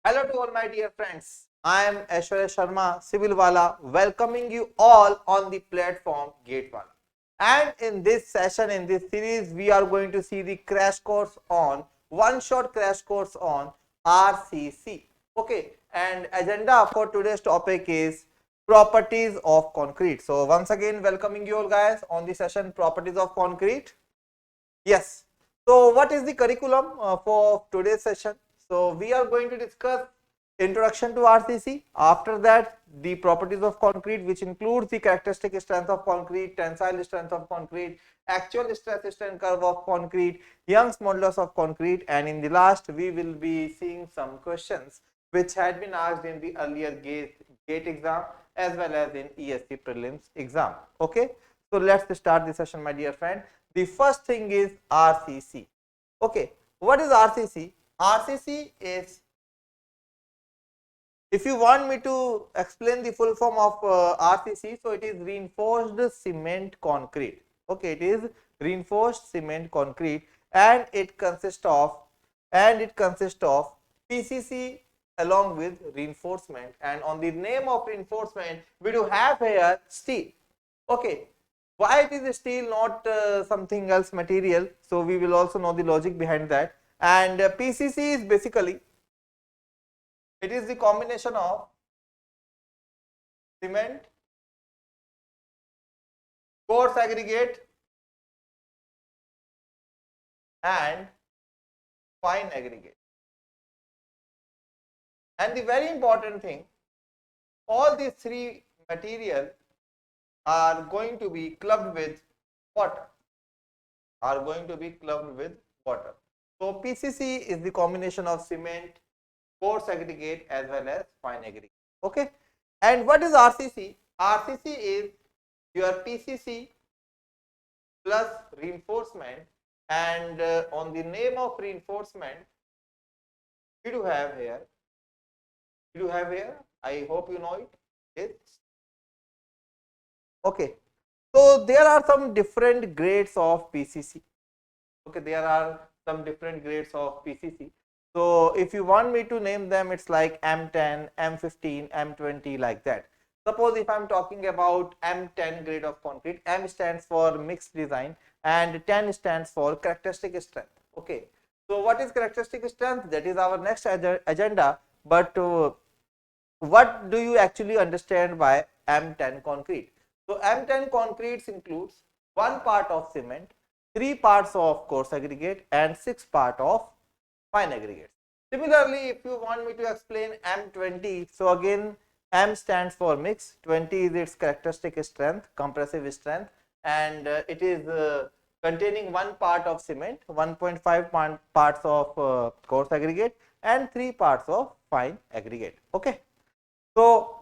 Hello to all my dear friends. I am Aishwarya Sharma, Civil Wallah, welcoming you all on the platform Gate Wallah. And in this session, in this series, we are going to see the crash course on one-shot crash course on RCC. Okay, and agenda for today's topic is properties of concrete. So once again, welcoming you all guys on the session properties of concrete. Yes. So what is the curriculum for today's session? So we are going to discuss introduction to RCC. After that, the properties of concrete, which includes the characteristic strength of concrete, tensile strength of concrete, actual stress strain curve of concrete, Young's modulus of concrete, and in the last, we will be seeing some questions which had been asked in the earlier GATE exam as well as in ESC prelims exam. Okay. So let's start the session, my dear friend. The first thing is RCC. Okay, what is RCC? RCC is, if you want me to explain the full form of RCC, so it is reinforced cement concrete. Okay, it is reinforced cement concrete, and it consists of PCC along with reinforcement, and on the name of reinforcement we do have here steel. Okay, why it is steel, not something else material? So we will also know the logic behind that. And PCC is basically, it is the combination of cement, coarse aggregate and fine aggregate. And the very important thing, all these three material are going to be clubbed with water. So PCC is the combination of cement, coarse aggregate as well as fine aggregate. Okay. And what is RCC? RCC is your PCC plus reinforcement, and on the name of reinforcement we do have here, I hope you know it. It's okay. So there are some different grades of PCC. Okay, there are some different grades of PCC. So if you want me to name them, it's like M10, M15, M20, like that. Suppose if I'm talking about M10 grade of concrete, M stands for mixed design and 10 stands for characteristic strength. Okay. So what is characteristic strength? That is our next agenda. But what do you actually understand by M10 concrete? So M10 concretes includes 1 part of cement, 3 parts of coarse aggregate and 6 part of fine aggregate. Similarly, if you want me to explain M20, so again M stands for mix, 20 is its characteristic strength, compressive strength, and it is containing 1 part of cement, 1.5 parts of coarse aggregate and 3 parts of fine aggregate. Okay. So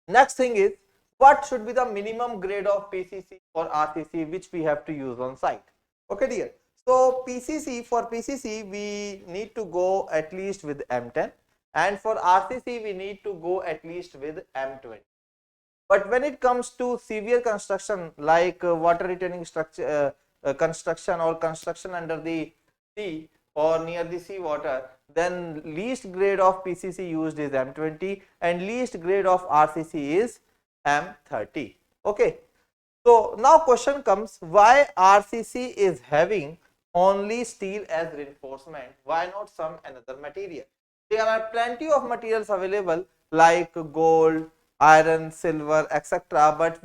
next thing is, what should be the minimum grade of PCC or RCC which we have to use on site? Okay dear. So for PCC we need to go at least with M10, and for RCC we need to go at least with M20. But when it comes to severe construction like water retaining structure construction or construction under the sea or near the sea water, then least grade of PCC used is M20 and least grade of RCC is M30. Okay. So now question comes, why RCC is having only steel as reinforcement? Why not some another material? There are plenty of materials available like gold, iron, silver, etc. But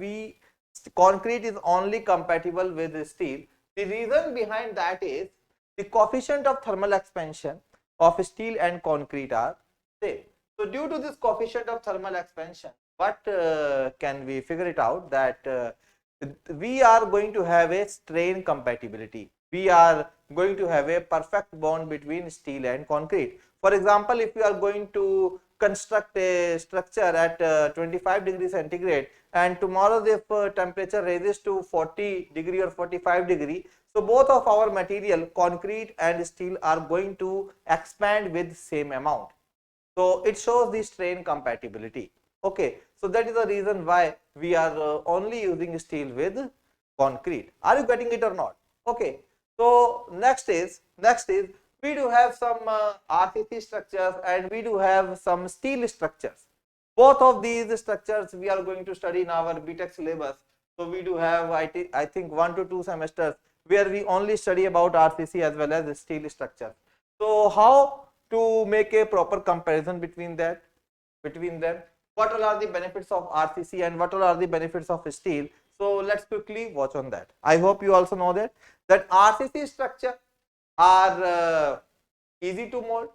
concrete is only compatible with steel. The reason behind that is the coefficient of thermal expansion of steel and concrete are same. So due to this coefficient of thermal expansion, what can we figure it out, that we are going to have a strain compatibility. We are going to have a perfect bond between steel and concrete. For example, if we are going to construct a structure at 25 degrees centigrade, and tomorrow if temperature raises to 40 degree or 45 degree, so both of our material, concrete and steel, are going to expand with same amount. So it shows the strain compatibility. Okay, so that is the reason why we are only using steel with concrete. Are you getting it or not? Okay. So next is we do have some RCC structures and we do have some steel structures. Both of these structures we are going to study in our BTech syllabus. So we do have I think 1 to 2 semesters where we only study about RCC as well as steel structure. So how to make a proper comparison between them? What all are the benefits of RCC and what all are the benefits of steel? So let's quickly watch on that. I hope you also know that RCC structure are easy to mold.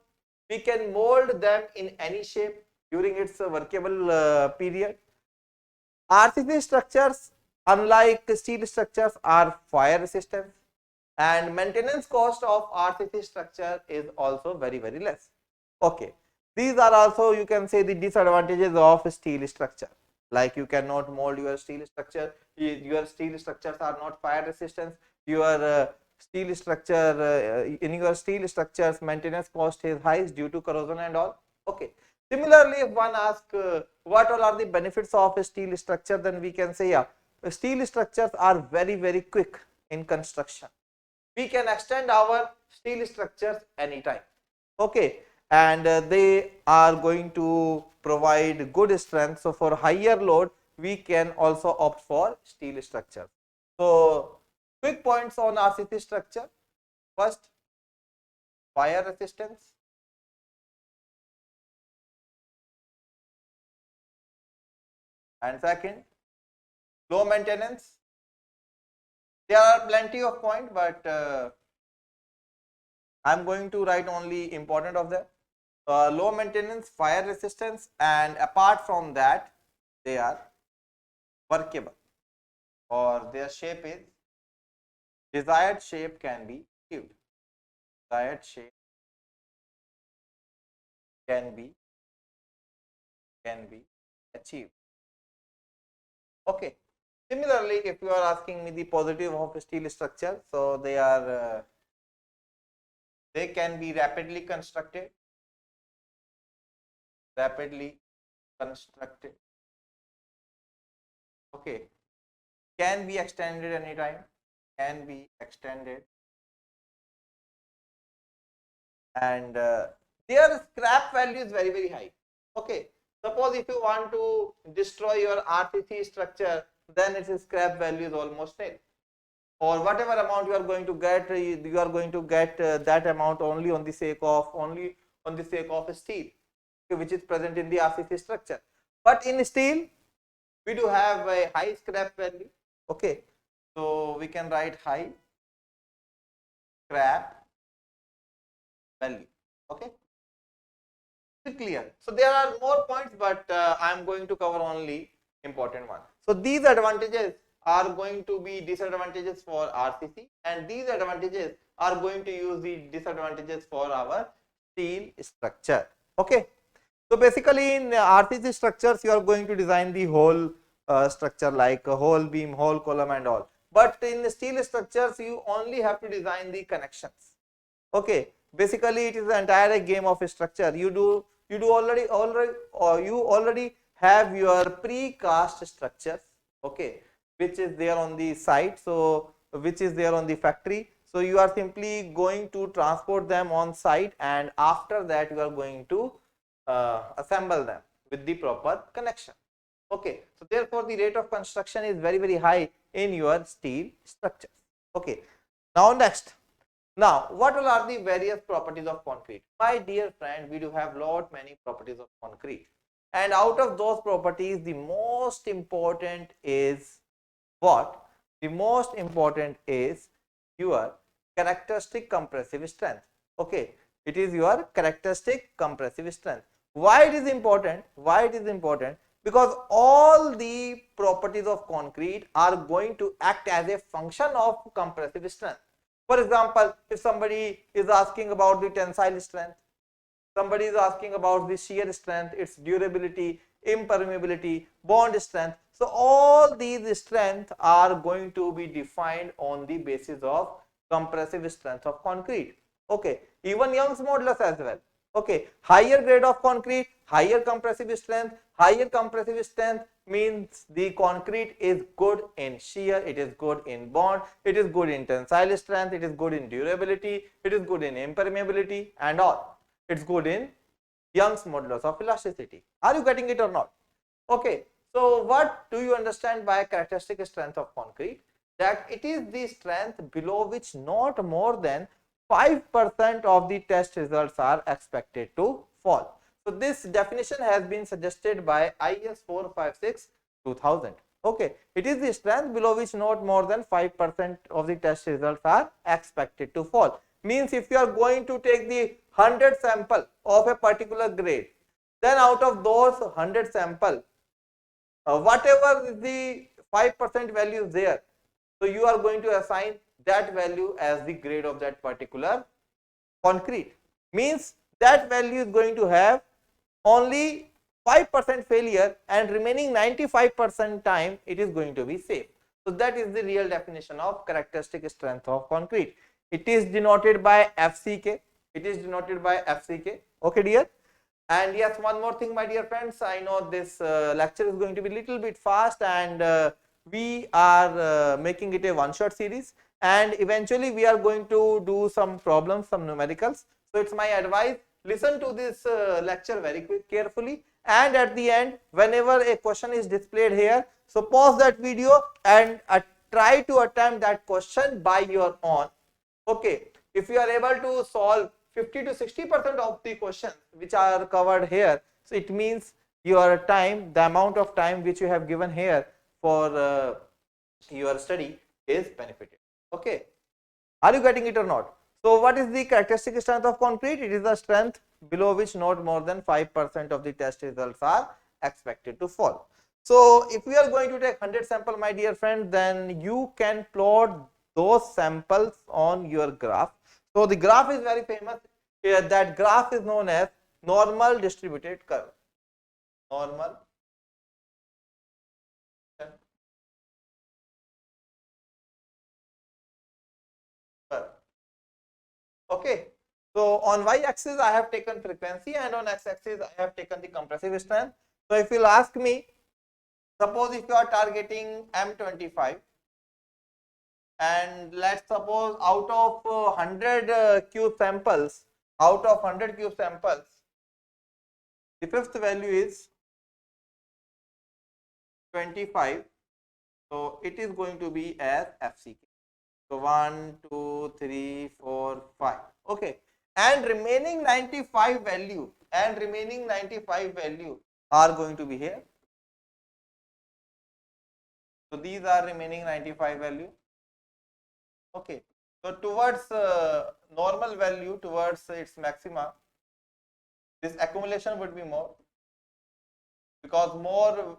We can mold them in any shape during its workable period. RCC structures, unlike steel structures, are fire resistant, and maintenance cost of RCC structure is also very less. Okay, these are also, you can say, the disadvantages of steel structure. Like you cannot mold your steel structure. Your steel structures are not fire resistant. Your steel structure in your steel structures maintenance cost is high due to corrosion and all. Okay. Similarly, if one asks what all are the benefits of a steel structure, then we can say, yeah, steel structures are very quick in construction. We can extend our steel structures anytime. Okay, and they are going to provide good strength. So for higher load, we can also opt for steel structure. So quick points on RCC structure. First, fire resistance. And second, low maintenance. There are plenty of points, but I am going to write only important of them. Low maintenance, fire resistance, and apart from that, they are workable, or their shape is desired shape can be achieved. Desired shape can be achieved. Okay. Similarly, if you are asking me the positive of steel structure, so they are they can be rapidly constructed. Okay, can be extended anytime, can be extended, and their scrap value is very high. Okay, suppose if you want to destroy your RCC structure, then its scrap value is almost nil, or whatever amount you are going to get, you are going to get that amount only on the sake of steel, which is present in the RCC structure. But in steel, we do have a high scrap value. Okay, so we can write high scrap value. Okay, is it clear? So there are more points, but I am going to cover only important one. So these advantages are going to be disadvantages for RCC, and these advantages are going to use the disadvantages for our steel structure. Okay. So basically in RCC structures, you are going to design the whole structure, like a whole beam, whole column and all. But in steel structures, you only have to design the connections. Okay. Basically it is the entire game of a structure. You already have your precast structures. Okay, which is there on the site, so which is there on the factory. So you are simply going to transport them on site, and after that you are going to assemble them with the proper connection. Okay, so therefore the rate of construction is very high in your steel structures. Okay, now next. Now, what all are the various properties of concrete? My dear friend, we do have many properties of concrete, and out of those properties, the most important is what? The most important is your characteristic compressive strength. Okay, it is your characteristic compressive strength. Why it is important? Why it is important? Because all the properties of concrete are going to act as a function of compressive strength. For example, if somebody is asking about the tensile strength, somebody is asking about the shear strength, its durability, impermeability, bond strength. So all these strengths are going to be defined on the basis of compressive strength of concrete. Okay, even Young's modulus as well. Okay, higher grade of concrete, higher compressive strength. Higher compressive strength means the concrete is good in shear, it is good in bond, it is good in tensile strength, it is good in durability, it is good in impermeability and all. It's good in Young's modulus of elasticity. Are you getting it or not? Okay, so what do you understand by characteristic strength of concrete? That it is the strength below which not more than 5% of the test results are expected to fall. So this definition has been suggested by IS 456 2000. Okay, it is the strength below which not more than 5% of the test results are expected to fall. Means if you are going to take the 100 sample of a particular grade, then out of those 100 sample, whatever the 5% value is there, so you are going to assign that value as the grade of that particular concrete. Means that value is going to have only 5% failure and remaining 95% time it is going to be safe. So that is the real definition of characteristic strength of concrete. It is denoted by FCK. It is denoted by FCK. Okay, dear. And yes, one more thing, my dear friends, I know this lecture is going to be little bit fast, and we are making it a one-shot series, and eventually we are going to do some problems, some numericals. So it's my advice, listen to this lecture very carefully, and at the end, whenever a question is displayed here, so pause that video and try to attempt that question by your own. Okay, if you are able to solve 50 to 60% of the questions which are covered here, so it means your time, the amount of time which you have given here for your study is benefited. Okay, are you getting it or not? So what is the characteristic strength of concrete? It is the strength below which not more than 5% of the test results are expected to fall. So if we are going to take 100 sample, my dear friend, then you can plot those samples on your graph. So the graph is very famous. That graph is known as normal distributed curve. Normal curve. Okay. So on y-axis I have taken frequency, and on x-axis I have taken the compressive strength. So if you'll ask me, suppose if you are targeting M25, and let's suppose out of 100 cube samples, the fifth value is 25. So it is going to be as FCK. So 1, 2, 3, 4, 5. Okay. And remaining 95 value are going to be here. So these are remaining 95 value. Okay. So towards normal value, towards its maxima, this accumulation would be more, because more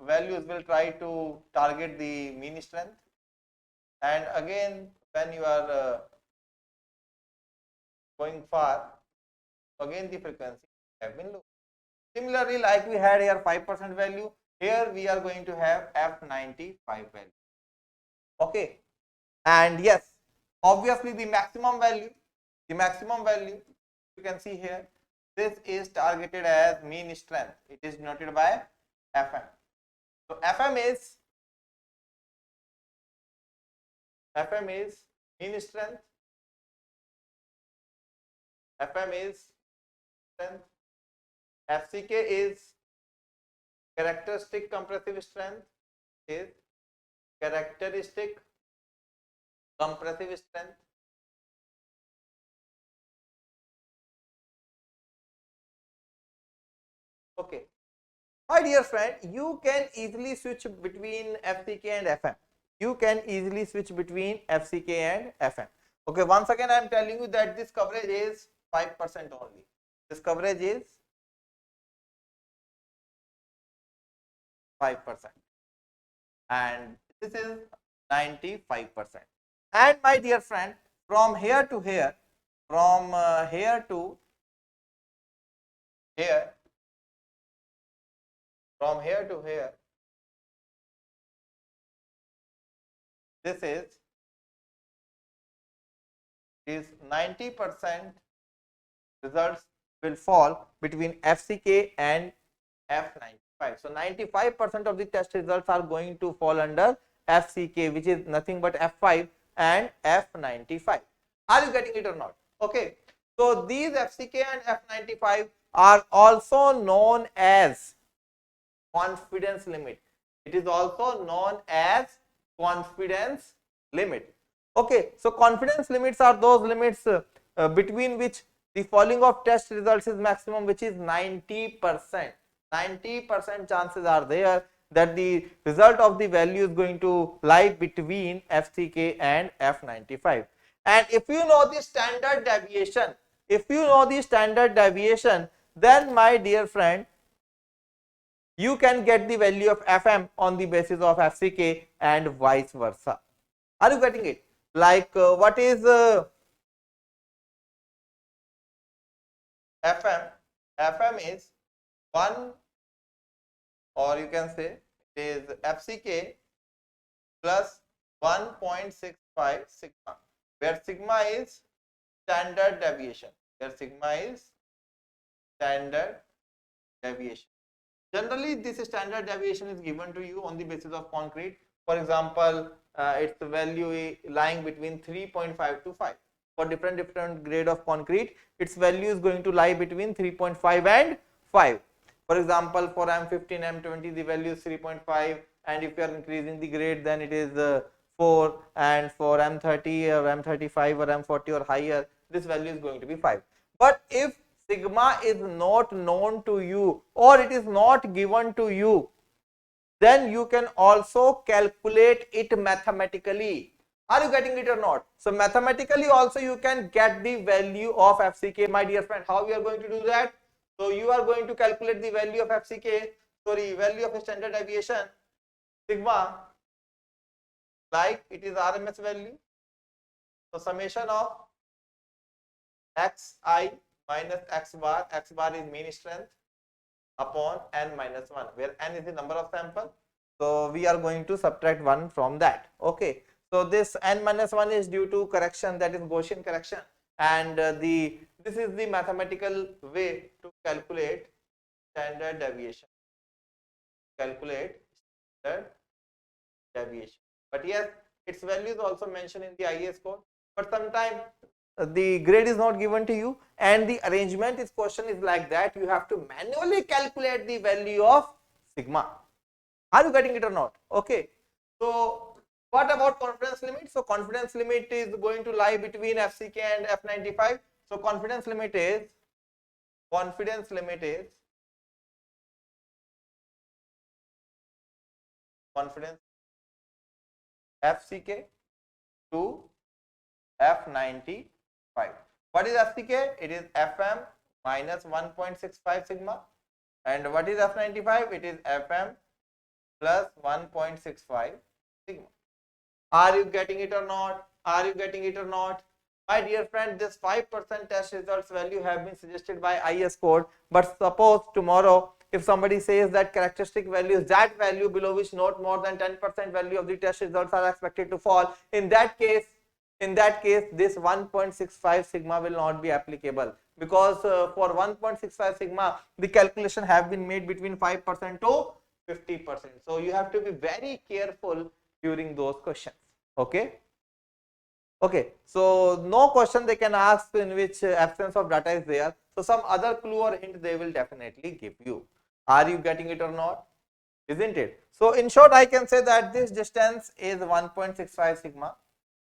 values will try to target the mean strength, and again when you are going far, again the frequency have been low. Similarly, like we had here 5% value, here we are going to have F95 value. Okay, and yes, obviously the maximum value you can see here, this is targeted as mean strength. It is denoted by FM. So FM is mean strength. FM is strength. FCK is characteristic compressive strength. Is characteristic compressive strength. Okay, my dear friend, you can easily switch between FCK and FM. You can easily switch between FCK and FM. Okay, once again I am telling you that this coverage is 5% only. This coverage is 5%, and this is 95%. And my dear friend, from here to here, from here to here, from here to here, this is 90% results will fall between FCK and F95. So 95% of the test results are going to fall under FCK, which is nothing but F5 and F95. Are you getting it or not? Okay. So these FCK and F95 are also known as confidence limit. It is also known as confidence limit. Okay, so confidence limits are those limits between which the falling of test results is maximum, which is 90%. 90% chances are there that the result of the value is going to lie between FCK and F95. And if you know the standard deviation, then my dear friend, you can get the value of Fm on the basis of FCK and vice versa. Are you getting it? Like what is Fm? Fm is 1, or you can say it is FCK plus 1.65 sigma, where sigma is standard deviation. Generally, this standard deviation is given to you on the basis of concrete. For example, its value lying between 3.5 to 5. For different grade of concrete, its value is going to lie between 3.5 and 5. For example, for M15, M20, the value is 3.5, and if you are increasing the grade, then it is 4, and for M30 or M35 or M40 or higher, this value is going to be 5. But if sigma is not known to you or it is not given to you, then you can also calculate it mathematically. Are you getting it or not? So mathematically also you can get the value of FCK, my dear friend. How we are going to do that? So you are going to calculate the value of FCK, value of a standard deviation, sigma, like it is RMS value. So summation of xi minus x bar is mean strength, upon n minus 1, where n is the number of sample. So we are going to subtract 1 from that. Okay. So this n minus 1 is due to correction, that is Gaussian correction, and this is the mathematical way to calculate standard deviation. But yes, its value is also mentioned in the IAS code. But sometimes the grade is not given to you, and the arrangement is question is like that, you have to manually calculate the value of sigma. Are you getting it or not? Okay. So what about confidence limit? So confidence limit is going to lie between FCK and F95. So confidence limit is FCK to F95. What is FCK? It is Fm minus 1.65 sigma. And what is F95? It is Fm plus 1.65 sigma. Are you getting it or not? My dear friend, this 5% test results value have been suggested by IS code. But suppose tomorrow, if somebody says that characteristic value is that value below which not more than 10% value of the test results are expected to fall, in that case, this 1.65 sigma will not be applicable, because for 1.65 sigma, the calculation have been made between 5% to 50%. So you have to be very careful during those questions. Okay. So no question they can ask in which absence of data is there. So some other clue or hint they will definitely give you. Are you getting it or not? Isn't it? So in short, I can say that this distance is 1.65 sigma.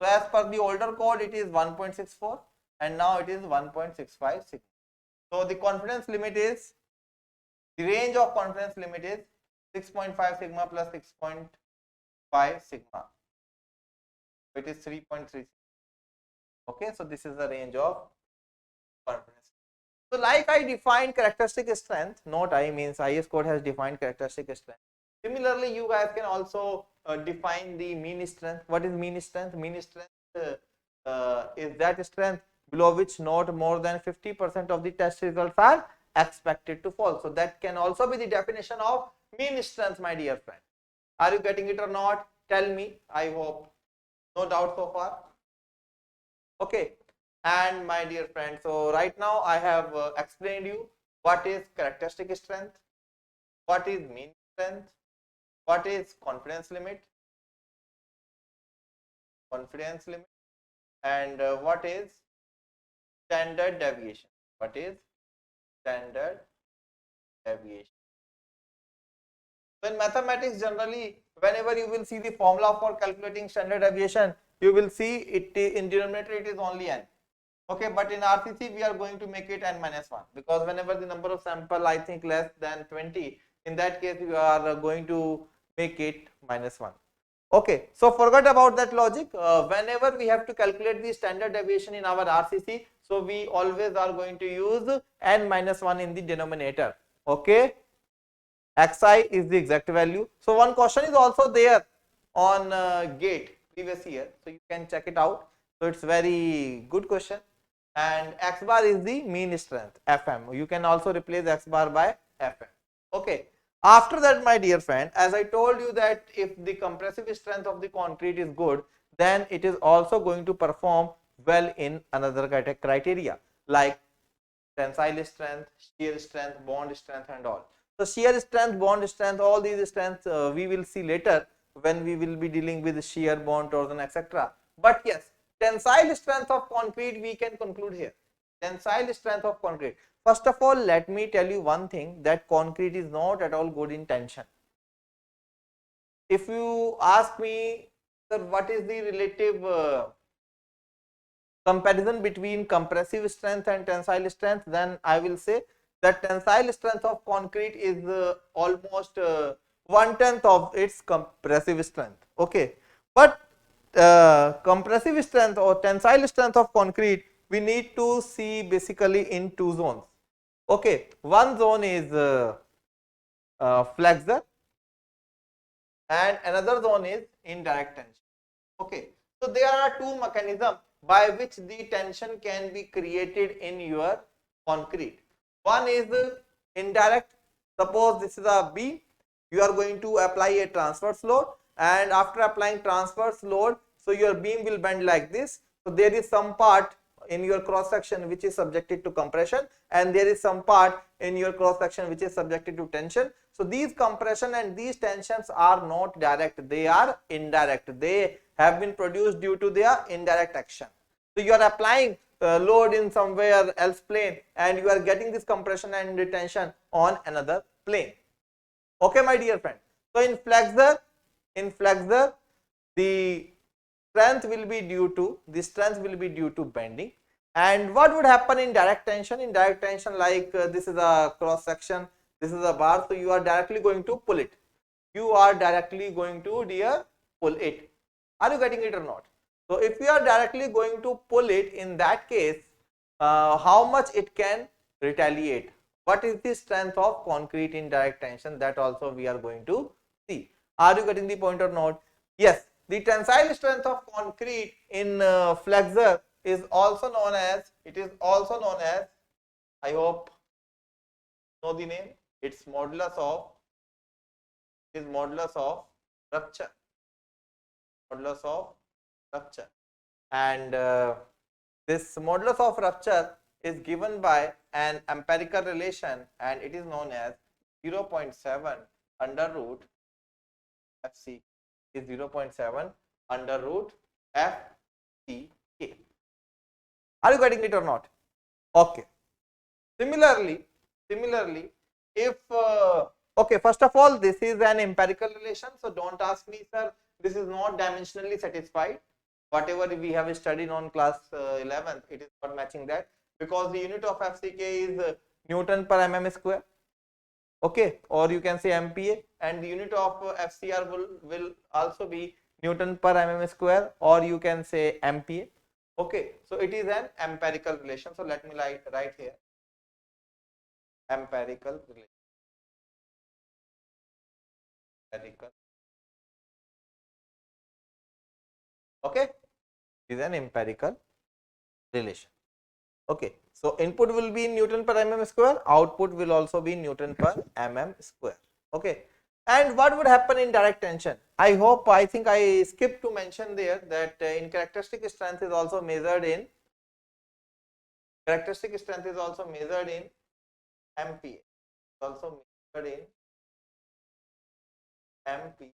So as per the older code, it is 1.64, and now it is 1.65 sigma. So the confidence limit is, the range of confidence limit is 6.5 sigma plus 6.5 sigma, which is 3.3. Okay, so this is the range of confidence. So like I defined characteristic strength, not I means IS code has defined characteristic strength. Similarly, you guys can also define the mean strength. What is mean strength? Mean strength is that strength below which not more than 50% of the test results are expected to fall. So that can also be the definition of mean strength, my dear friend. Are you getting it or not? Tell me. I hope no doubt so far. Okay. And my dear friend, so right now I have explained you what is characteristic strength, what is mean strength, what is confidence limit, and what is standard deviation. What is standard deviation? So in mathematics, generally, whenever you will see the formula for calculating standard deviation, you will see it in denominator it is only n. Okay, but in RCC we are going to make it n minus 1, because whenever the number of sample I think less than 20, in that case we are going to make it minus 1. Okay, so forget about that logic. Whenever we have to calculate the standard deviation in our RCC, so we always are going to use n minus 1 in the denominator. Okay, xi is the exact value. So one question is also there on GATE previous year, so you can check it out. So it's very good question. And x bar is the mean strength, Fm. You can also replace x bar by Fm. Okay. After that, my dear friend, as I told you that if the compressive strength of the concrete is good, then it is also going to perform well in another criteria like tensile strength, shear strength, bond strength and all. So shear strength, bond strength, all these strengths we will see later when we will be dealing with shear, bond, torsion, etc. But yes, tensile strength of concrete we can conclude here. Tensile strength of concrete. First of all, let me tell you one thing, that concrete is not at all good in tension. If you ask me, sir, what is the relative comparison between compressive strength and tensile strength, then I will say that tensile strength of concrete is almost 1/10 of its compressive strength. Okay, but compressive strength or tensile strength of concrete we need to see basically in two zones. Okay, one zone is flexure and another zone is indirect tension. Okay, so there are two mechanisms by which the tension can be created in your concrete. One is indirect. Suppose this is a beam, you are going to apply a transverse load, and after applying transverse load, so your beam will bend like this. So there is some part in your cross section which is subjected to compression, and there is some part in your cross section which is subjected to tension. So these compression and these tensions are not direct, they are indirect. They have been produced due to their indirect action. So you are applying load in somewhere else plane and you are getting this compression and tension on another plane. Okay, my dear friend. So in flexure the strength will be due to bending. And what would happen in direct tension? In direct tension, like this is a cross section, this is a bar, so you are directly going to pull it. You are directly going to pull it. Are you getting it or not? So if you are directly going to pull it, in that case, how much it can retaliate? What is the strength of concrete in direct tension? That also we are going to see. Are you getting the point or not? Yes, the tensile strength of concrete in flexure is also known as, I hope know the name, it's modulus of rupture. And this modulus of rupture is given by an empirical relation, and it is known as 0.7 under root FC is 0.7 under root FCK. Are you getting it or not? Okay. Similarly, if okay, first of all, this is an empirical relation, so don't ask me, sir, this is not dimensionally satisfied. Whatever we have studied on class 11th, it is not matching that, because the unit of FCK is Newton per mm square. Okay, or you can say MPa, and the unit of FCR will also be Newton per mm square, or you can say MPa. Okay, so it is an empirical relation. So let me write here empirical relation. Okay, is an empirical relation. Okay, so input will be in Newton per mm square, output will also be Newton per mm square. Okay, and what would happen in direct tension? I think I skipped to mention there that in characteristic strength is also measured in Characteristic strength is also measured in MPa. Also measured in MP.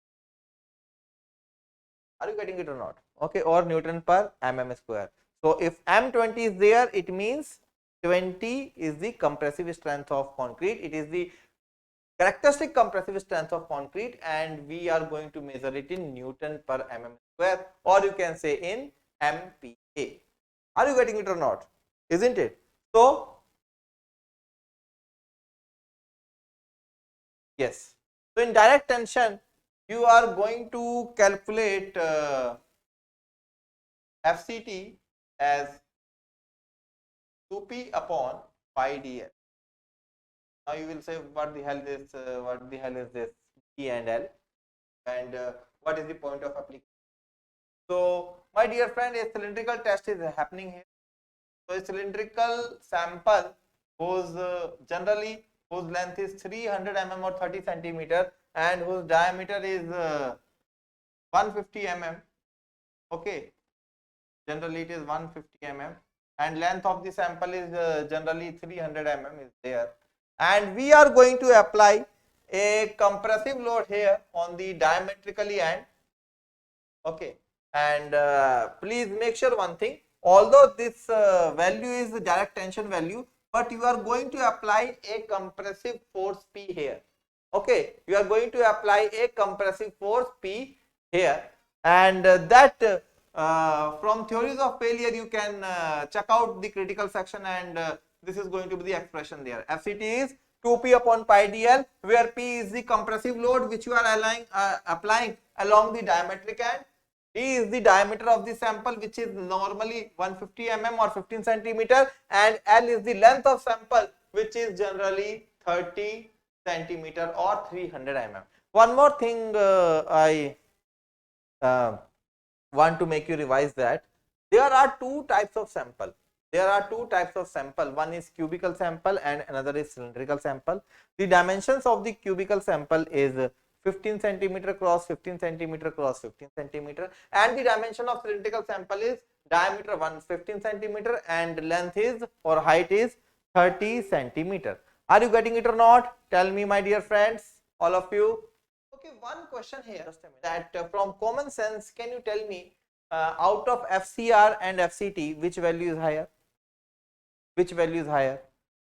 Are you getting it or not? Okay, or Newton per mm square. So if M20 is there, it means 20 is the compressive strength of concrete. It is the characteristic compressive strength of concrete, and we are going to measure it in Newton per mm square, or you can say in MPa. Are you getting it or not? Isn't it? So yes. So in direct tension, you are going to calculate FCT as 2p upon pi dl. Now you will say, what the hell is this P and L, and what is the point of application? So my dear friend, a cylindrical test is happening here. So a cylindrical sample whose generally whose length is 300 mm or 30 centimeter and whose diameter is 150 mm. Okay, generally it is 150 mm, and length of the sample is generally 300 mm is there, and we are going to apply a compressive load here on the diametrically end. Okay, and please make sure one thing, although this value is the direct tension value, but you are going to apply a compressive force P here. Okay, you are going to apply a compressive force P here, and that from theories of failure you can check out the critical section, and this is going to be the expression there. FCT is 2p upon pi dl, where P is the compressive load which you are applying along the diametric end. D is the diameter of the sample, which is normally 150 mm or 15 centimeter, and L is the length of sample, which is generally 30 centimeter or 300 mm. One more thing I want to make you revise, that there are two types of sample. There are two types of sample. One is cubical sample and another is cylindrical sample. The dimensions of the cubical sample is 15 centimeter cross 15 centimeter cross 15 centimeter, and the dimension of cylindrical sample is diameter 115 centimeter and length is or height is 30 centimeter. Are you getting it or not? Tell me, my dear friends, all of you. Okay, one question here, just a minute, that from common sense, can you tell me out of FCR and FCT, which value is higher? Which value is higher?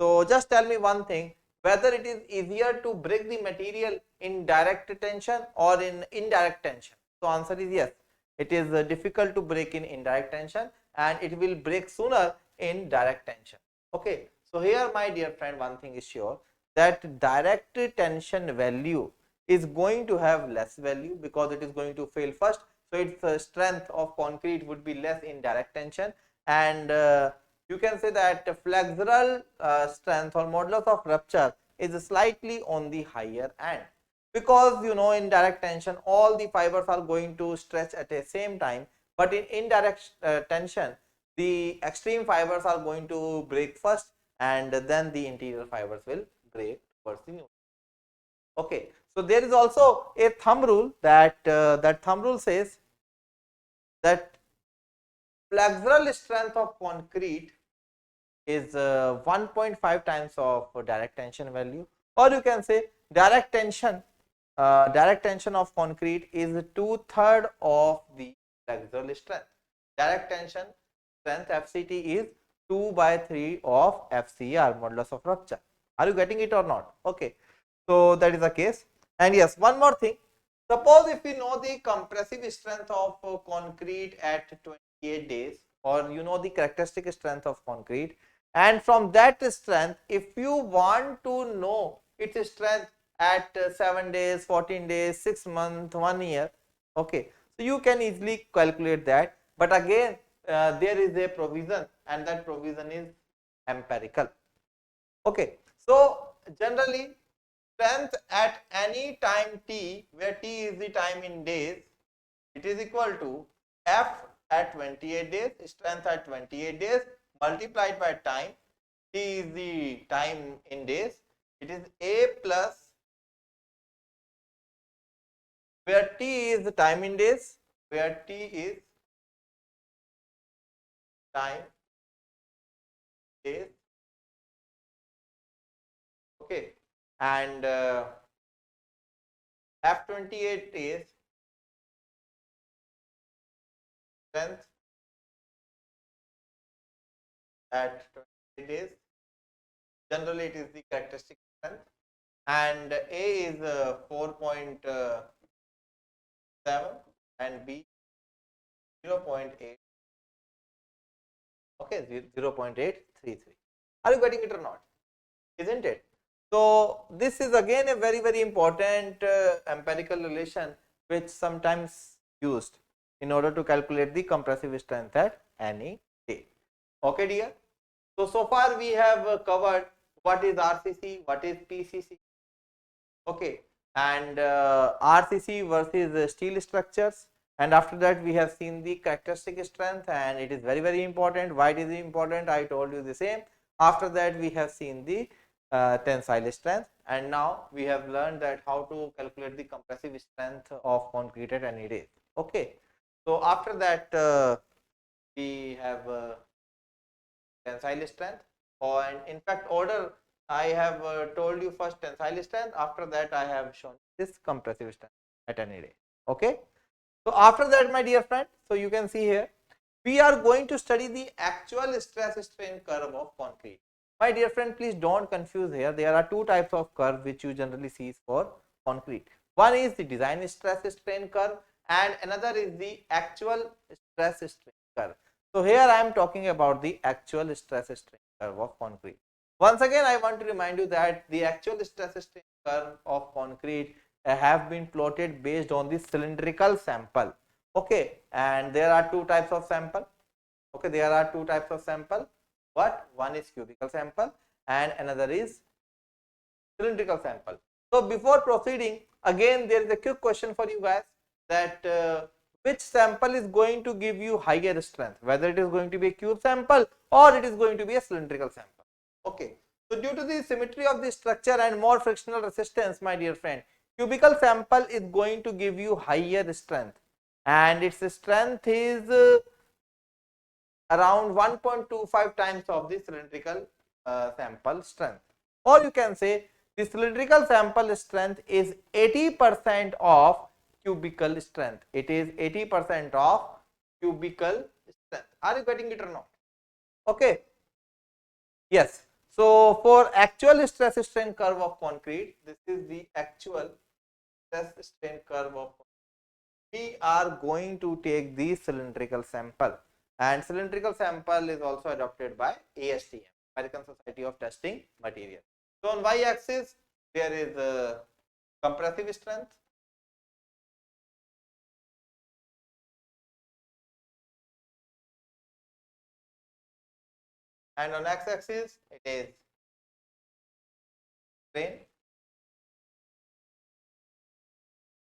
So just tell me one thing, whether it is easier to break the material in direct tension or in indirect tension. So answer is yes. It is difficult to break in indirect tension, and it will break sooner in direct tension. Okay. So here, my dear friend, one thing is sure, that direct tension value is going to have less value because it is going to fail first. So its strength of concrete would be less in direct tension, and you can say that flexural strength or modulus of rupture is slightly on the higher end, because you know in direct tension all the fibers are going to stretch at the same time, but in indirect tension the extreme fibers are going to break first, and then the interior fibers will break towards the new. Okay, so there is also a thumb rule, that that thumb rule says that flexural strength of concrete is 1.5 times of direct tension value, or you can say direct tension of concrete is 2/3 of the flexural strength. Direct tension strength FCT is 2/3 of FCR, modulus of rupture. Are you getting it or not? Okay, so that is the case. And yes, one more thing, suppose if we know the compressive strength of concrete at 28 days, or you know the characteristic strength of concrete, and from that strength, if you want to know its strength at 7 days, 14 days, 6 months, 1 year, okay, so you can easily calculate that, but again there is a provision, and that provision is empirical. Okay, so generally strength at any time t, where t is the time in days, it is equal to F at 28 days, strength at 28 days multiplied by time, t is the time in days, it is A plus, where t is the time in days, where t is time days. Okay, and F28 is strength at 28 days. Generally, it is the characteristic strength, and A is 4.7 and B 0.8. Okay, 0.833. Are you getting it or not? Isn't it? So this is again a very important empirical relation which sometimes used in order to calculate the compressive strength at any day. Okay, dear. So far we have covered what is RCC, what is PCC. Okay, and RCC versus steel structures, and after that we have seen the characteristic strength, and it is very important. Why it is important? I told you the same. After that we have seen the tensile strength, and now we have learned that how to calculate the compressive strength of concrete at any day. Okay, so after that we have tensile strength, and in fact order I have told you first tensile strength, after that I have shown this compressive strength at any day. Okay, so after that, my dear friend, so you can see here we are going to study the actual stress strain curve of concrete. My dear friend, please don't confuse here. There are two types of curve which you generally see for concrete. One is the design stress strain curve, and another is the actual stress strain curve. So here I am talking about the actual stress strain curve of concrete. Once again, I want to remind you that the actual stress strain curve of concrete have been plotted based on the cylindrical sample. Okay, and there are two types of sample. Okay, there are two types of sample. What? One is cubical sample and another is cylindrical sample. So before proceeding, again there is a quick question for you guys, that which sample is going to give you higher strength, whether it is going to be a cube sample or it is going to be a cylindrical sample. Okay, so due to the symmetry of the structure and more frictional resistance, my dear friend, cubical sample is going to give you higher strength, and its strength is around 1.25 times of the cylindrical sample strength, or you can say the cylindrical sample strength is 80% of cubical strength. It is 80% of cubical strength. Are you getting it or not? Okay. Yes. So for actual stress strain curve of concrete, this is the actual stress strain curve of concrete. We are going to take the cylindrical sample, and cylindrical sample is also adopted by ASTM, American Society of Testing Material. So on y axis there is compressive strength, and on x axis it is strain.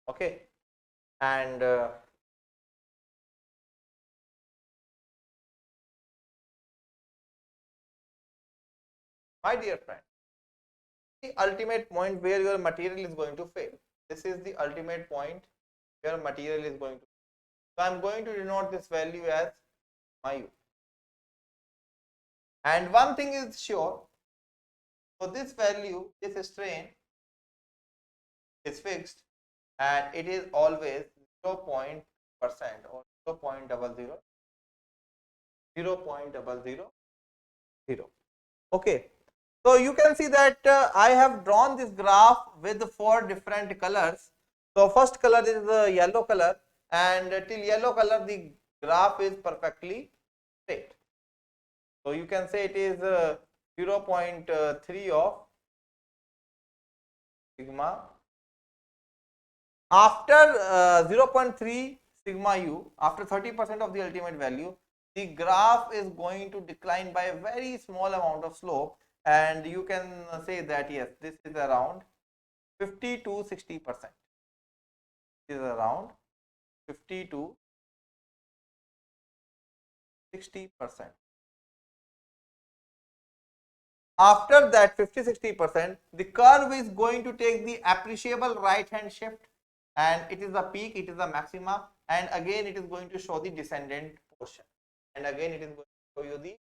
Okay, and my dear friend, the ultimate point where your material is going to fail. This is the ultimate point where material is going to fail. So I am going to denote this value as my u. And one thing is sure, so this value, this strain is fixed, and it is always 0.% or 0.00, 0.000. Okay, so you can see that I have drawn this graph with 4 different colors. So first color is the yellow color, and till yellow color the graph is perfectly straight. So you can say it is 0.3 of sigma. After 0.3 sigma u, after 30% of the ultimate value, the graph is going to decline by a very small amount of slope, and you can say that yes, this is around 50 to 60%. Is around 50 to 60%. After that 50-60%, the curve is going to take the appreciable right hand shift, and it is the peak, it is the maxima, and again it is going to show the descendant portion, and again it is going to show you the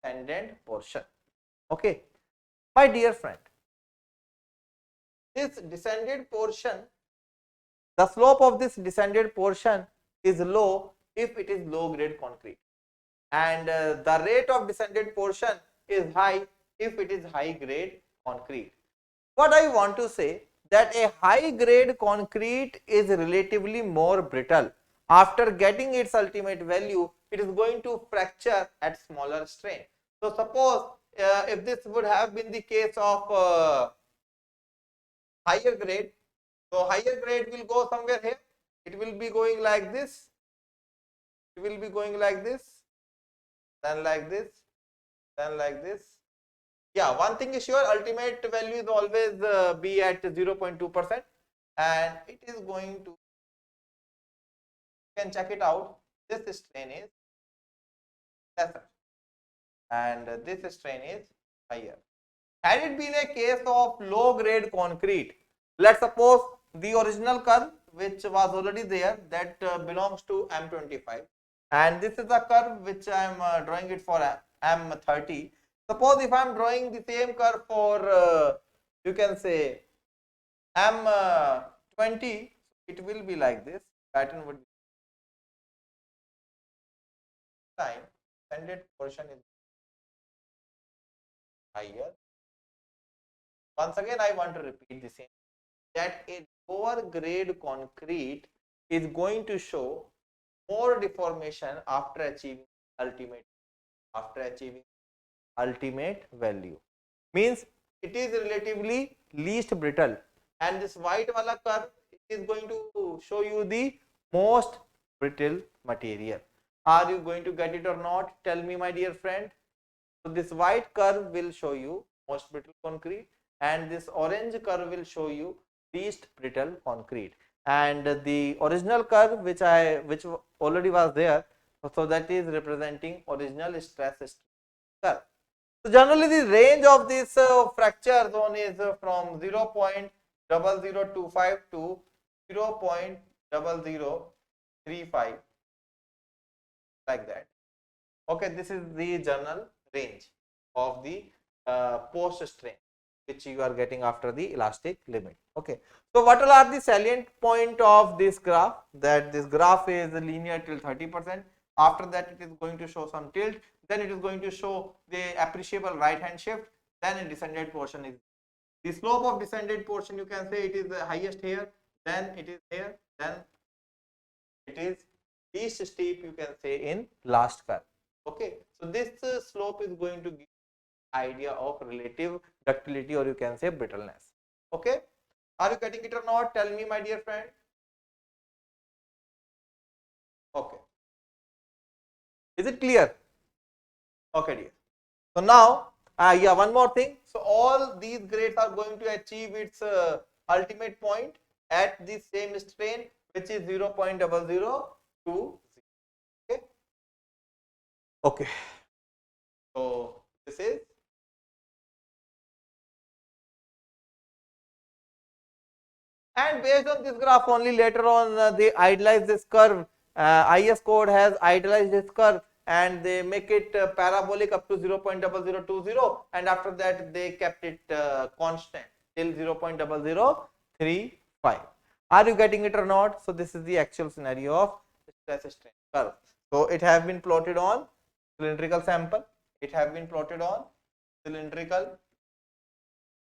descendant portion. Okay, my dear friend, this descended portion, the slope of this descended portion is low if it is low grade concrete, and the rate of descended portion is high if it is high grade concrete. What I want to say, that a high grade concrete is relatively more brittle. After getting its ultimate value, it is going to fracture at smaller strain. So suppose if this would have been the case of higher grade, so higher grade will go somewhere here, it will be going like this, it will be going like this, then like this, then like this. Yeah, one thing is sure, ultimate value is always be at 0.2%, and it is going to, you can check it out, this strain is lesser and this strain is higher. Had it been a case of low grade concrete, let's suppose the original curve which was already there, that belongs to M25, and this is the curve which I am drawing it for M30. Suppose if I am drawing the same curve for you can say M20, it will be like this, pattern would be time, extended portion is higher. Once again I want to repeat the same, that a lower grade concrete is going to show more deformation after achieving ultimate value, means it is relatively least brittle, and this white wala curve is going to show you the most brittle material. Are you going to get it or not? Tell me, my dear friend. So this white curve will show you most brittle concrete, and this orange curve will show you least brittle concrete, and the original curve which already was there, so that is representing original stress curve. So generally the range of this fracture zone is from 0.0025 to 0.0035, like that. Okay, this is the general range of the post strain which you are getting after the elastic limit. Okay, so what are the salient point of this graph? That this graph is linear till 30%. After that, it is going to show some tilt. Then it is going to show the appreciable right hand shift. Then a descended portion is the slope of descended portion. You can say it is the highest here. Then it is here. Then it is least steep. You can say in last curve. Okay, so this slope is going to give idea of relative ductility, or you can say brittleness. Okay, are you getting it or not? Tell me, my dear friend. Okay, is it clear? Okay, dear. So now, yeah, one more thing. So all these grades are going to achieve its ultimate point at the same strain, which is 0.002. Okay. Okay. So this is. And based on this graph only, later on they idealize this curve. IS code has idealized this curve, and they make it parabolic up to 0.0020, and after that they kept it constant till 0.0035. Are you getting it or not? So this is the actual scenario of stress strain curve. So it has been plotted on cylindrical sample. It has been plotted on cylindrical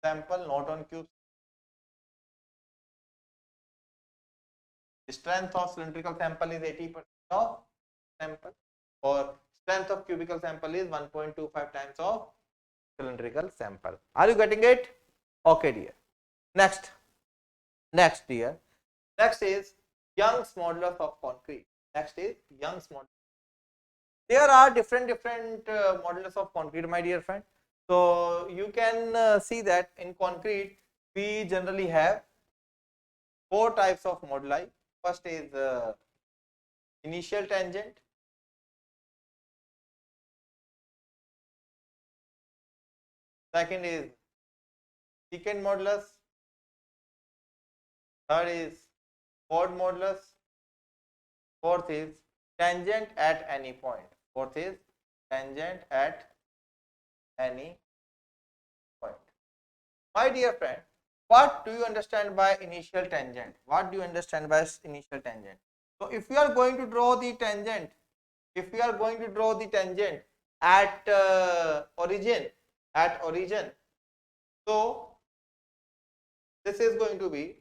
sample, not on cube. The strength of cylindrical sample is 80% of sample, or strength of cubical sample is 1.25 times of cylindrical sample. Are you getting it? Okay, dear. Next dear. Next is Young's modulus of concrete. Next is Young's modulus. There are different modulus of concrete, my dear friend. So you can see that in concrete we generally have 4 types of moduli. First is initial tangent, second is secant modulus, third is chord modulus, fourth is tangent at any point. Fourth is tangent at any My dear friend, what do you understand by initial tangent? What do you understand by initial tangent? So if we are going to draw the tangent, if we are going to draw the tangent at origin, so this is going to be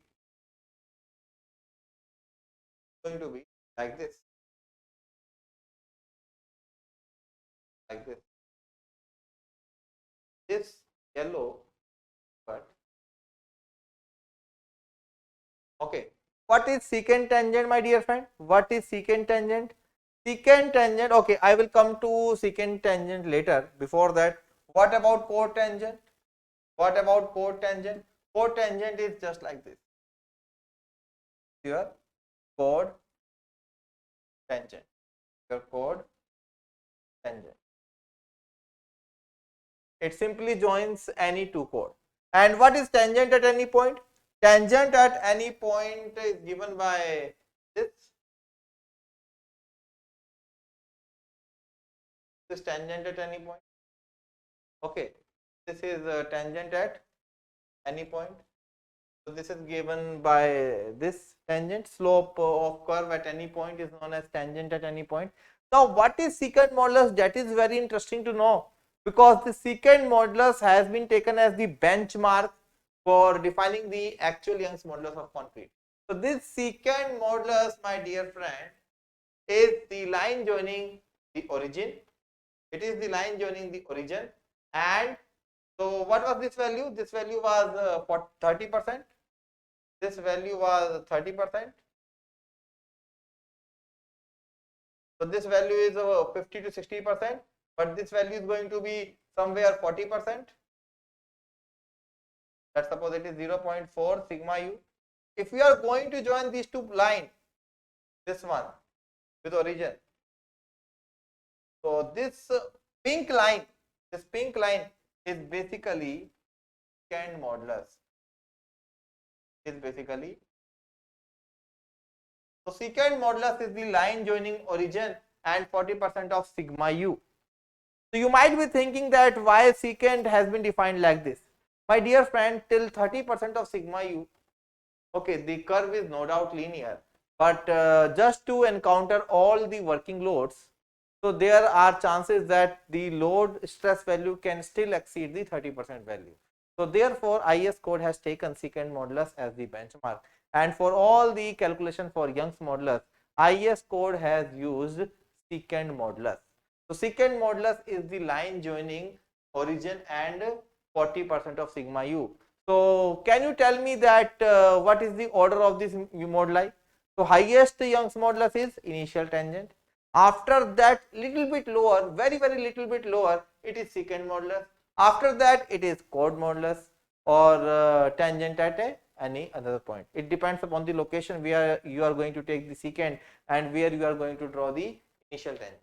like this, like this. This yellow, but okay. What is secant tangent, my dear friend? What is secant tangent? Secant tangent, okay, I will come to secant tangent later. Before that, what about chord tangent? What about chord tangent? Chord tangent is just like this. Your chord tangent. Your chord tangent. It simply joins any two chord. And what is tangent at any point? Tangent at any point is given by this. This tangent at any point. Okay, this is tangent at any point. So this is given by this tangent. Slope of curve at any point is known as tangent at any point. Now, what is secant modulus? That is very interesting to know, because the secant modulus has been taken as the benchmark for defining the actual Young's modulus of concrete. So this secant modulus, my dear friend, is the line joining the origin. It is the line joining the origin. And so what was this value? This value was 30%. This value was 30%. So this value is 50 to 60%, but this value is going to be somewhere 40%. Let's suppose it is 0.4 sigma u. If we are going to join these two lines, this one with origin, so this pink line is basically secant modulus. So secant modulus is the line joining origin and 40% of sigma u. So you might be thinking that why secant has been defined like this. My dear friend, till 30% of sigma u, okay, the curve is no doubt linear, but just to encounter all the working loads, so there are chances that the load stress value can still exceed the 30% value. So therefore, IS code has taken secant modulus as the benchmark, and for all the calculation for Young's modulus, IS code has used secant modulus. So secant modulus is the line joining origin and 40% of sigma u. So can you tell me that what is the order of this moduli? So highest Young's modulus is initial tangent. After that, little bit lower, very little bit lower, it is secant modulus. After that, it is chord modulus or tangent at any other point. It depends upon the location where you are going to take the secant and where you are going to draw the initial tangent.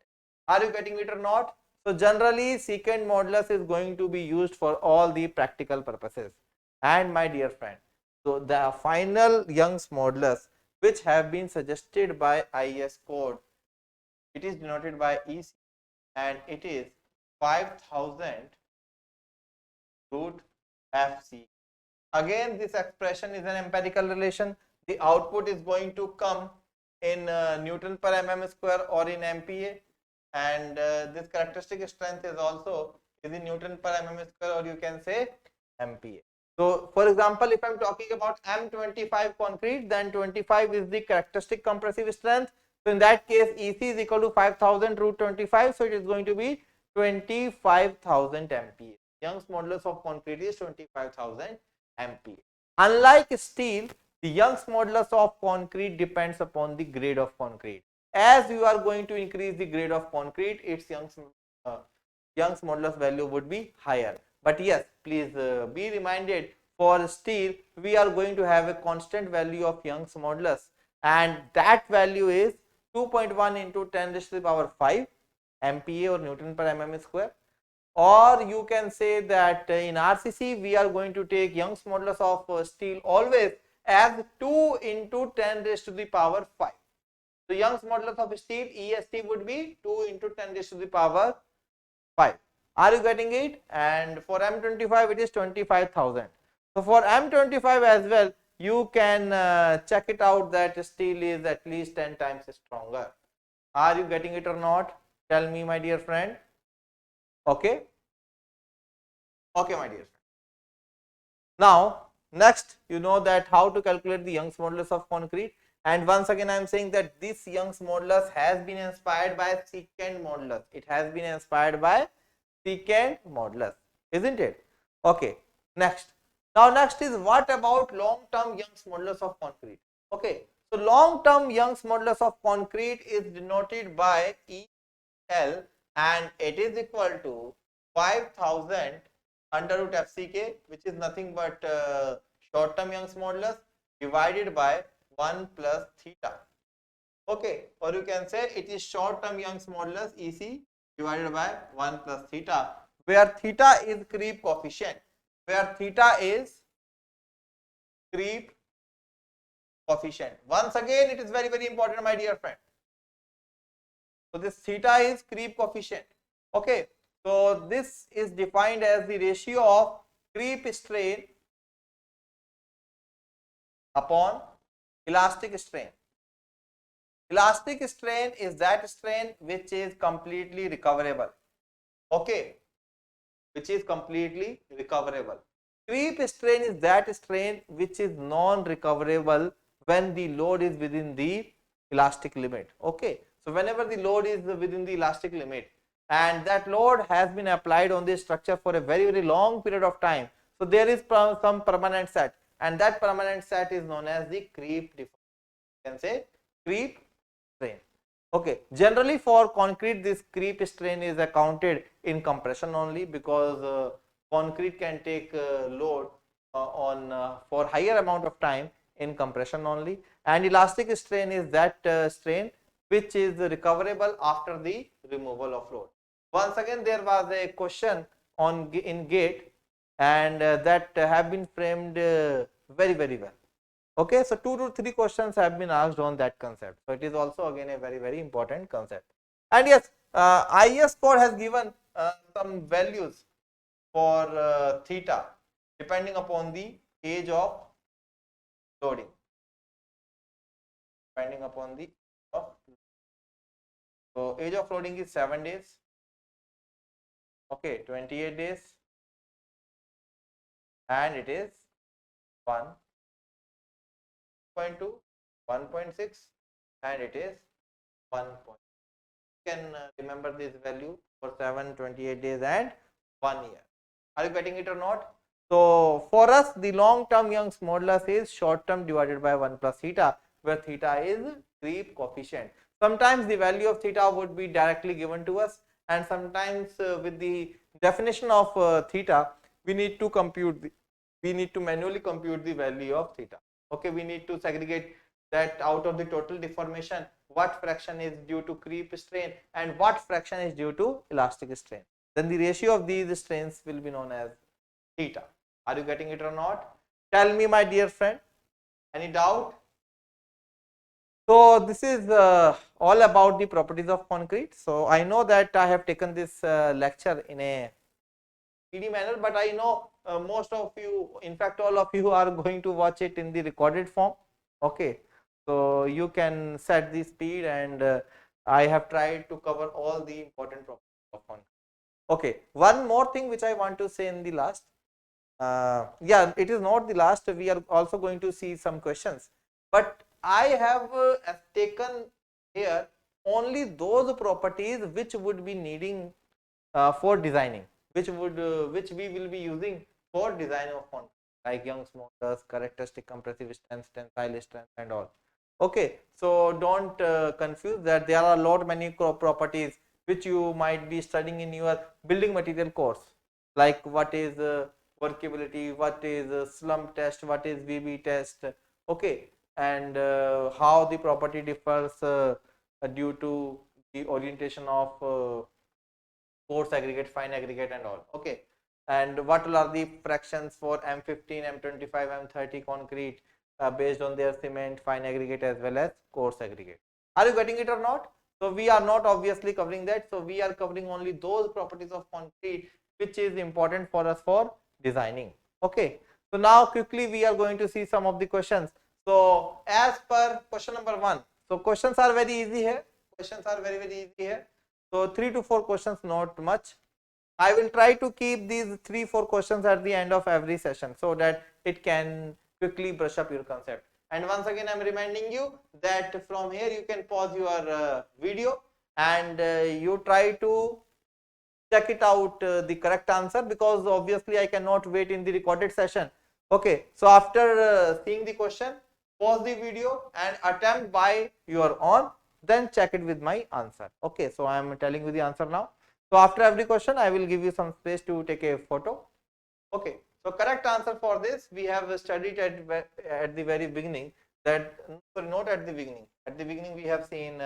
Are you getting it or not? So generally, secant modulus is going to be used for all the practical purposes. And my dear friend, so the final Young's modulus which have been suggested by IS code, it is denoted by EC and it is 5000 root FC. Again, this expression is an empirical relation. The output is going to come in Newton per mm square or in MPa, and this characteristic strength is also in Newton per mm square, or you can say MPa. So for example, if I am talking about M25 concrete, then 25 is the characteristic compressive strength. So in that case, EC is equal to 5000 root 25. So it is going to be 25,000 MPa. Young's modulus of concrete is 25,000 MPa. Unlike steel, the Young's modulus of concrete depends upon the grade of concrete. As you are going to increase the grade of concrete, its Young's modulus value would be higher. But yes, please be reminded, for steel we are going to have a constant value of Young's modulus, and that value is 2.1 into 10 raised to the power 5 MPa or Newton per mm square. Or you can say that in RCC we are going to take Young's modulus of steel always as 2 into 10 raised to the power 5. So Young's modulus of steel EST would be 2 into 10 raised to the power 5. Are you getting it? And for M25 it is 25,000. So for M25 as well, you can check it out that steel is at least 10 times stronger. Are you getting it or not? Tell me, my dear friend. Okay. Okay, my dear friend. Now, next, you know that how to calculate the Young's modulus of concrete. And once again, I am saying that this Young's modulus has been inspired by secant modulus. It has been inspired by secant modulus, isn't it? Okay. Next. Now, next is what about long-term Young's modulus of concrete? Okay. So, long-term Young's modulus of concrete is denoted by EL, and it is equal to 5000 under root FCK, which is nothing but short term Young's modulus divided by 1 plus theta. Okay, or you can say it is short term Young's modulus EC divided by 1 plus theta, where theta is creep coefficient, where theta is creep coefficient. Once again, it is very, very important, my dear friend. So this theta is creep coefficient. Okay, so this is defined as the ratio of creep strain upon elastic strain. Elastic strain is that strain which is completely recoverable. Okay, which is completely recoverable. Creep strain is that strain which is non-recoverable when the load is within the elastic limit. Okay, so whenever the load is within the elastic limit and that load has been applied on this structure for a very, very long period of time, so there is some permanent set, and that permanent set is known as the creep deformation. You can say creep strain. Okay, generally for concrete this creep strain is accounted in compression only, because concrete can take load on for higher amount of time in compression only, and elastic strain is that strain which is recoverable after the removal of load. Once again, there was a question on in GATE, and that have been framed very, very well. Okay, so 2 to 3 questions have been asked on that concept. So it is also again a very, very important concept. And yes, IS code has given some values for theta depending upon the age of loading. Depending upon the so age of loading is 7 days. Okay, 28 days, and it is 1.2, 1.6, and it is 1. You can remember this value for 7, 28 days and 1 year. Are you getting it or not? So for us, the long term Young's modulus is short term divided by 1 plus theta, where theta is creep coefficient. Sometimes the value of theta would be directly given to us, and sometimes with the definition of theta, we need to manually compute the value of theta. Okay, we need to segregate that out of the total deformation, what fraction is due to creep strain and what fraction is due to elastic strain. Then the ratio of these strains will be known as theta. Are you getting it or not? Tell me, my dear friend. Any doubt? So this is all about the properties of concrete. So I know that I have taken this lecture in a PD manner, but I know most of you, in fact all of you, are going to watch it in the recorded form. Okay, so you can set the speed, and I have tried to cover all the important properties of concrete. Okay, one more thing which I want to say in the last. Yeah, it is not the last. We are also going to see some questions, but I have taken here only those properties which would be needing for designing, which we will be using for design of concrete, like Young's modulus, characteristic compressive strength, tensile strength, and all. Okay, so don't confuse that. There are a lot many properties which you might be studying in your building material course, like what is workability, what is slump test, what is VB test. Okay, and how the property differs due to the orientation of coarse aggregate, fine aggregate, and all. Okay, and what are the fractions for M15, M25, M30 concrete based on their cement, fine aggregate, as well as coarse aggregate. Are you getting it or not? So we are not obviously covering that. So we are covering only those properties of concrete which is important for us for designing. Okay, So now quickly we are going to see some of the questions. So as per question number 1, so questions are very easy here. Questions are very easy here. So 3 to 4 questions, not much. I will try to keep these 3-4 questions at the end of every session so that it can quickly brush up your concept. And once again, I am reminding you that from here you can pause your video and you try to check it out the correct answer, because obviously I cannot wait in the recorded session. Okay, so after seeing the question, pause the video and attempt by your own, then check it with my answer. Okay, so I am telling you the answer now. So after every question, I will give you some space to take a photo. Okay, so correct answer for this we have studied at the very beginning. That, sorry, not at the beginning. At the beginning we have seen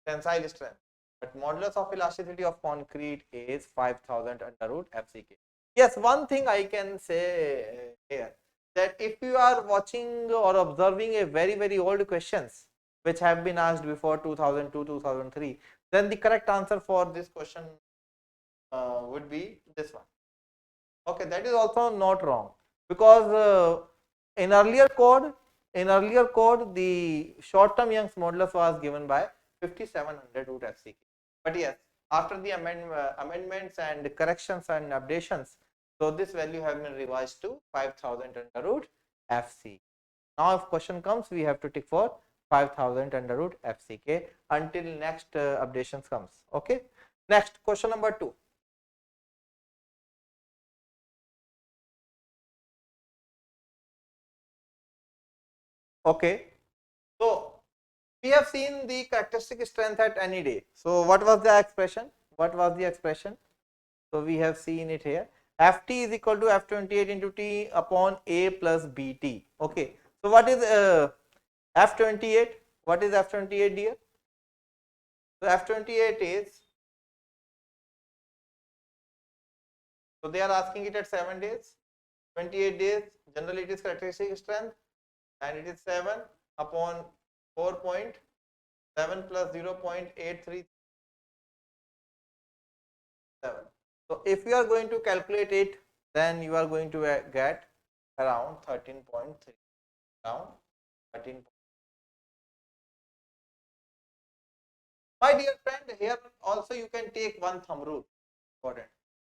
tensile strength. But modulus of elasticity of concrete is 5000 under root FCK. Yes, one thing I can say here, that if you are watching or observing a very old questions which have been asked before 2002, 2003, then the correct answer for this question would be this one. Okay, that is also not wrong, because in earlier code, the short term Young's modulus was given by 5700 root FCK. But yes, after the amendments and corrections and updations, so this value has been revised to 5000 under root FC. Now if question comes, we have to tick for 5000 under root FCK until next updations comes. Okay. Next, question number 2. Okay. So we have seen the characteristic strength at any day. So what was the expression? What was the expression? So we have seen it here. Ft is equal to F28 into T upon A plus Bt. Okay. So what is F28? What is F28, dear? So F28 is, so they are asking it at 7 days, 28 days. Generally it is characteristic strength, and it is 7 upon 4.7 plus 0.837. So if you are going to calculate it, then you are going to get around 13.3. Around 13. My dear friend, here also you can take one thumb rule. Important.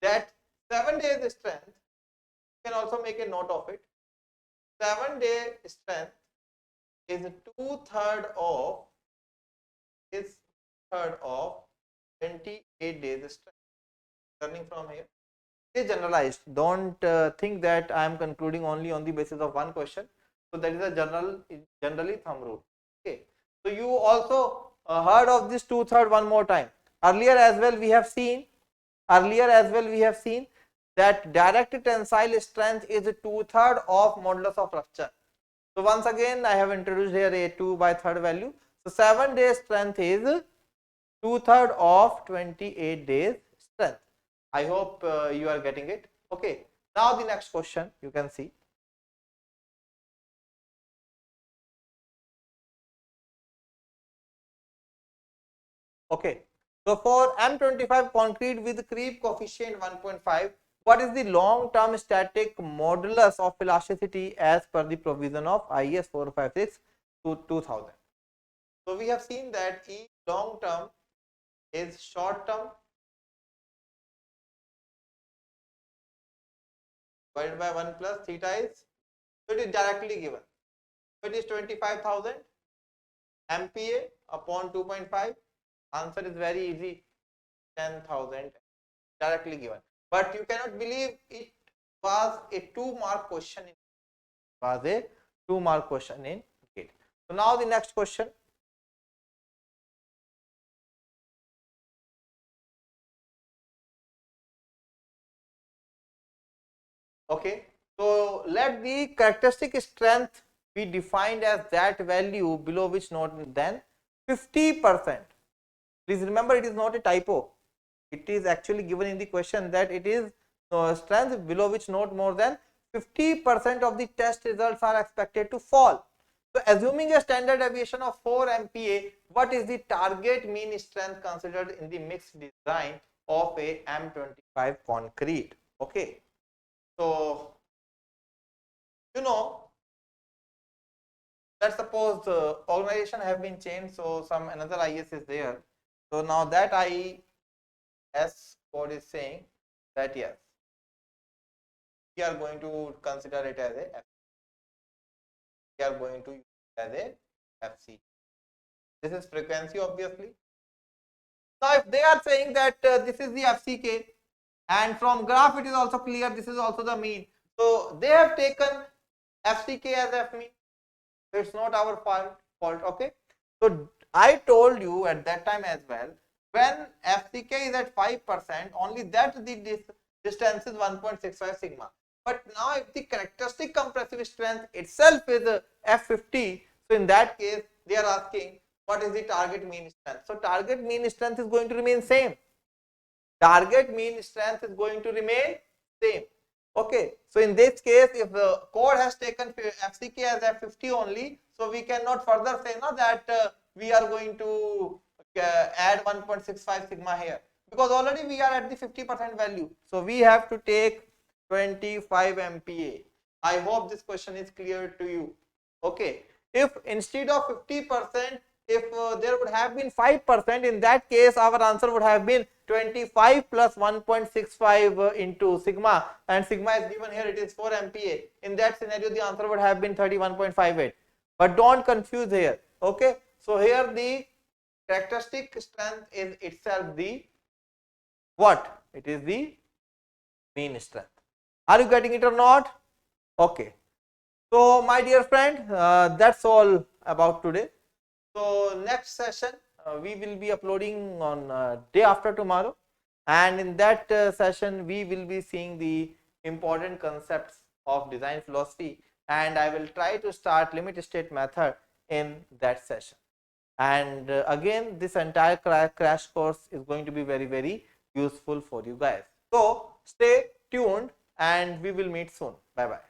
That 7 days strength, you can also make a note of it. 7-day strength is 2/3 of 28 days strength. Learning from here. It is generalized. Don't think that I am concluding only on the basis of one question. So that is a generally thumb rule. Okay. So you also heard of this 2/3 one more time. Earlier as well we have seen that direct tensile strength is 2/3 of modulus of rupture. So once again I have introduced here a 2/3 value. So 7 days strength is 2/3 of 28 days strength. I hope you are getting it. Okay. Now the next question you can see. Okay. So for M25 concrete with creep coefficient 1.5, what is the long term static modulus of elasticity as per the provision of IS 456 to 2000? So we have seen that E long term is short term divided by 1 plus theta is, so it is directly given. So it is 25,000 MPa upon 2.5. Answer is very easy, 10,000, directly given. But you cannot believe it was a 2-mark question. In GATE. So now the next question. Okay. So let the characteristic strength be defined as that value below which not then 50%. Please remember, it is not a typo. It is actually given in the question that it is strength below which not more than 50% of the test results are expected to fall. So assuming a standard deviation of 4 MPa, what is the target mean strength considered in the mixed design of a M25 concrete? Okay. So, you know, let's suppose the organization have been changed, so some another IS is there. So now that IS code is saying that yes, we are going to consider it as a we are going to use it as a FC. This is frequency obviously. Now if they are saying that this is the FCK and from graph it is also clear this is also the mean. So they have taken FCK as F mean. It's not our fault, okay. So I told you at that time as well, when FCK is at 5%, only that the distance is 1.65 sigma. But now if the characteristic compressive strength itself is F50, so in that case they are asking what is the target mean strength. So target mean strength is going to remain same. Target mean strength is going to remain same. Okay, so in this case, if the code has taken FCK as F50 only, so we cannot further say no that we are going to add 1.65 sigma here, because already we are at the 50% value. So we have to take 25 MPa. I hope this question is clear to you. Okay, if instead of 50%, if there would have been 5%, in that case our answer would have been 25 plus 1.65 into sigma, and sigma is given here, it is 4 MPa. In that scenario the answer would have been 31.58. But don't confuse here. Okay, so here the characteristic strength is itself the what? It is the mean strength. Are you getting it or not? Okay. So my dear friend, that's all about today. So next session we will be uploading on day after tomorrow, and in that session we will be seeing the important concepts of design philosophy, and I will try to start limit state method in that session. And again, this entire crash course is going to be very useful for you guys. So stay tuned and we will meet soon. Bye bye.